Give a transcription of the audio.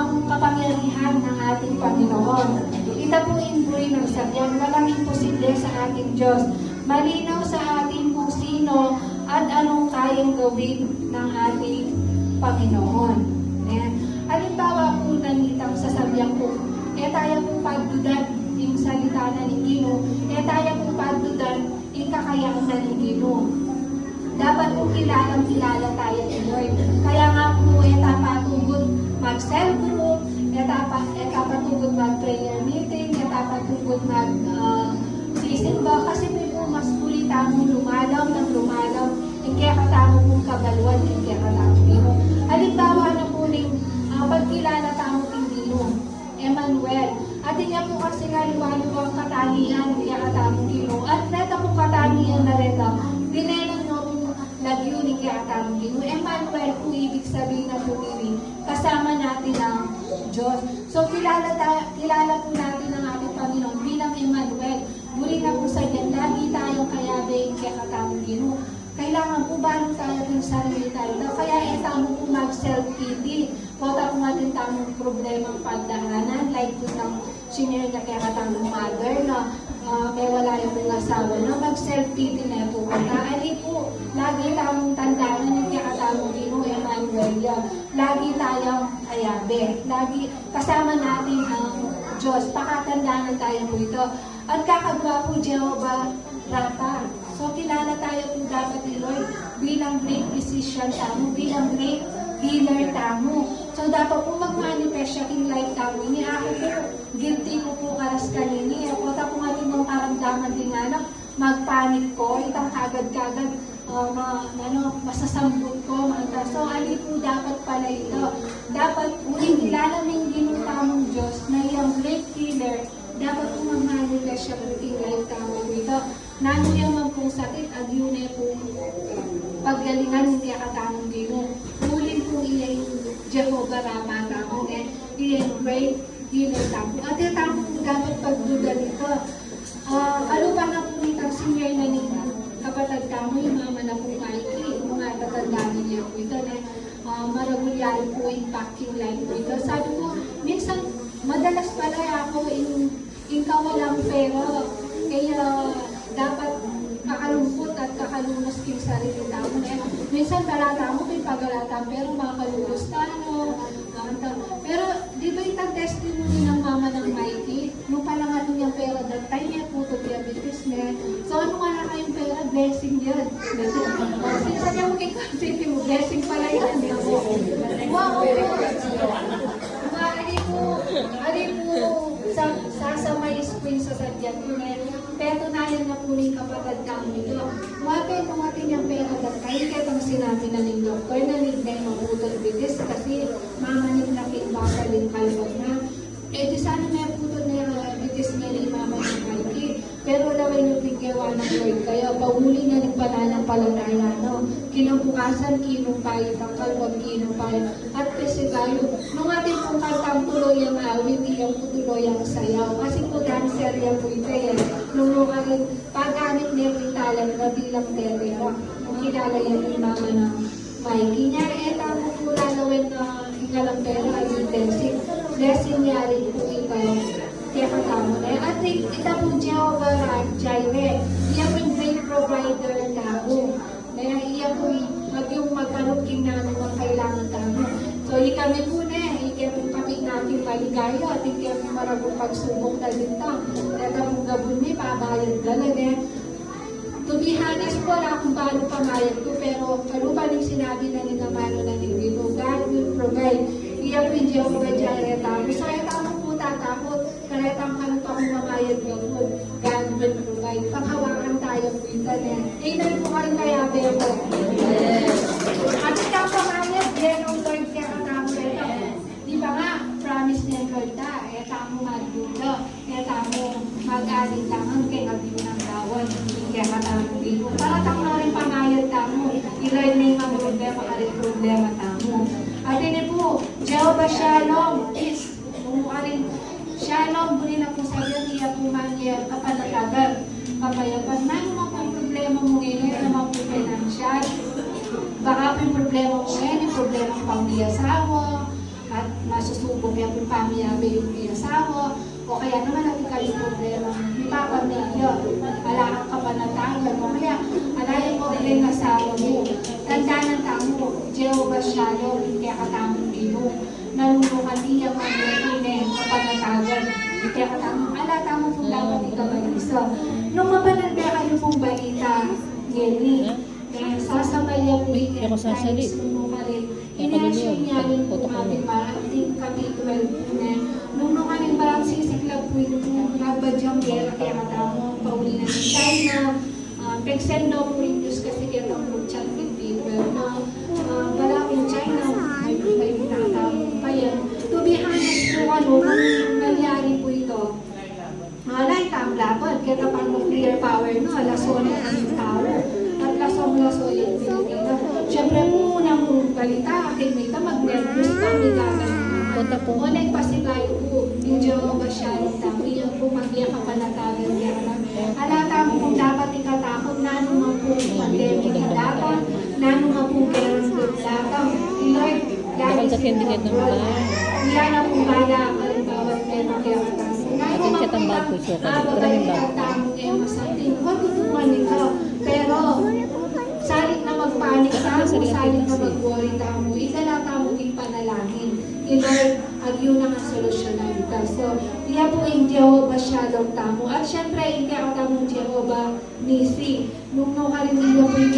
ang kapangyarihan ng ating Panginoon. Itapuin po rin ng sabihan, walang imposible sa ating Diyos. Malinaw sa ating kung sino at anong kayang gawin ng ating Panginoon. Ayan. Halimbawa po nanitang sasabihan po, tayo po pagdudan yung salita na ni Gino, tayo po pagdudan yung kakayaan na ni Gino. Dapat po kilala tayo ni Lord. Kaya nga po, patugod mag-cell group, patugod mag-prayer meeting, patugod mag-sisimba, kasi po mas ulit tamong lumalaw ng lumalaw, yung kaya katamo pong kabaluan, yung kaya katamo Gino. Halimbawa na po rin, pagkilala tamo ng Gino, Emmanuel. At niya po kasi nga liwanag ang katangian, yung kaya katamo Gino. At reta po katangian na reta, dinenan nyo nagyunin kaya atang Gino. Emmanuel po ibig sabihin na pumili, kasama natin ang Diyos. So kilala po natin ang ating Panginoon bilang Emmanuel. Muli na po sa diyan, lagi tayong kayabe kaya atang Gino. Kailangan po ba tayo ng sarili tayo? Kaya tamo po mag-self-pity. Kota po natin tamang problemang pagdahanan, like po ng senior na kaya katang mother na may wala yung mga asawa na mag-self-pity na po. Ali po, lagi tamang tandaan ng kaya katang Gino Emmanuel. Lagi tayong ayabe. Lagi kasama natin ang Diyos. Pakatandaan tayo po ito. At kakagawa po Jehovah Rapha. So, kilala tayo po dapat ni Lord bilang great physician tamo, bilang great healer tamo. So, dapat po mag-manifest siya king life tamo. Ini ako po, guilty ko po karas kanini. Ako ta po natin mong karamdaman din anak, mag-panic ko, itang kagad-kagad, masasambot ko. So, ali po dapat pala ito. Dapat po, kilala ng ginutamong Diyos na yung great healer, dapat po mag-manifest siya king life tamo ito. Nano yung man pong sakit, at yun po paggalingan ng kaya katamong Gino. Ulit po iya yung Jehovah Rapha tamo, iya yung great healer tamo. At yung tamo dapat pagduda nito. Alupa na po nitang senior na nito. Kapatid tamo, yung mama na po Mikey, mga tatandaan niya po ito na maragulyari po yung packing line po ito. Sabi ko, minsan, madalas pala ako yung kawalang pera. Kaya dapat kakalungkot at kakalungos yung sarili tamo. Minsan talata mo kay pagalata pero makakalungos tano. Pero di ba itang testimony ng mama ng Mikey? Nung pala nga yung pera that time niya po to diabetes niya. So ano nga na kayong pera? Blessing yan. Sinsa niya mo kay Constantine mo, blessing pala yan. Wow! Ari po, sasamay spring sa sadyan ko na petunayan na po rin kapatid kami ito. Wapen kung atin yung pera at kayo ketang sinabi na ng doktor na nigday maputol bitis kasi mamanig na kinbakalin kalwag na. Di sana may putol na bitis na rin mama ng Mikey. Pero laway nyo bigyawa ng Lord kayo. Pahuli na rin pala ng palatayano. Kinabukasan, kinumpayot ang kalwag, kinumpayot. At pesigayo, nung ating pong kantang tuloy ang awit, iyang po tuloy ang sayaw. Kasi po dancer yan po ito yan. Nung aking pag-anit niya po italan na bilang terera. Nung kilala yan yung mama ng Mikey niya. Tamo po lalawin na ikalang pera ay intensive. Blessing niya rin po ito. Kaya katamo na. At ita po Jehovah Jireh. Iya po yung great provider tamo. Kaya iya po yung magkaruking namin ang kailangan tamo. So, kami po na kaya po kapit natin maligaya at kaya po maragong pagsubok na din ta. Kaya po gabon niya, pabayad talaga. To be honest po, na kung paano pamayad ko, pero pa rin sinabi na ni Namano na ni Gino, God will provide. Iya po yung Jehovah Jireh tamo. So, kaya tamo po tatakot. Kaya tamo pa kung mamayad niyo po, God will provide. Panghawakan tayo po ito na. Tingnan po kayo kaya, Bebo. At ikaw pamayad, yan ang Lord kaya katamo ito. Di ba nga, promise niya Lord na, tamo magdulo, tamo mag-alit tangan, kaya nagdulo ng tawad, kaya katamo dito. Para tamo na rin pamayad tamo, i-learn na yung mga problema, kalit problema tamo. At ini po, Jehovah Shalom is, Shalom, buli na po sa iyo, iya po man iya kapanatagan. Kapayapan, man mo po yung problema mo ngayon, naman po financial. Baka po yung problema mo ngayon, yung problema pang asawa, at masusubok yung pamilyabe yung asawa, o kaya naman natin kayo problema, may papamilya, wala kang kapanatagan, o kaya alayan mo rin ang asawa mo. Tanda ng tamo, Jehovah Shalom, kaya katamong dino, nalulungan niya mga kapanatagan, kaya katamong, tamo kung dapat ikabalisa. Nung mapananda kayo pong balita, Jenny, sasamaya po rin Ako sasali. Inasya niya rin po kami parating kami 12 na nung rin parang sisiklag po yung nabadyang gera kaya katamo pauli na ng China peksendo po rin Diyos kasi kaya itong chat with people na wala yung China may nakatamo pa yan to be honest po nung nangyari po ito lahat ang laban kaya kapag nuclear power no lasona ang tao at lasong-laso yung Pilipino. Siyempre po, unang balita, akin may mag-nervous kami gagawin. O nagpasibayo po, yung Jehovah Shalom dami, yung po mag-iyak kapanatagan niya. Alata mo kung dapat ikatakot, nano nga po pandemic na dapat, nano nga po kerang dapat. Lord, dahil sa Iyan na po bala ka rin bawat pera kaya katakot. Nano nga po babalik ang tamo ngayon masating, huwag tutuman nito. Pero, salit na magpanik tamo, salit na mag-worry tamo, idala tamo yung panalangin. Lord, agyo na nga solusyonan ka. So, iya po yung Jehovah Shalom tamo. At syempre, hindi ako tamong Jehovah Nisi. Nung halimbawa po yung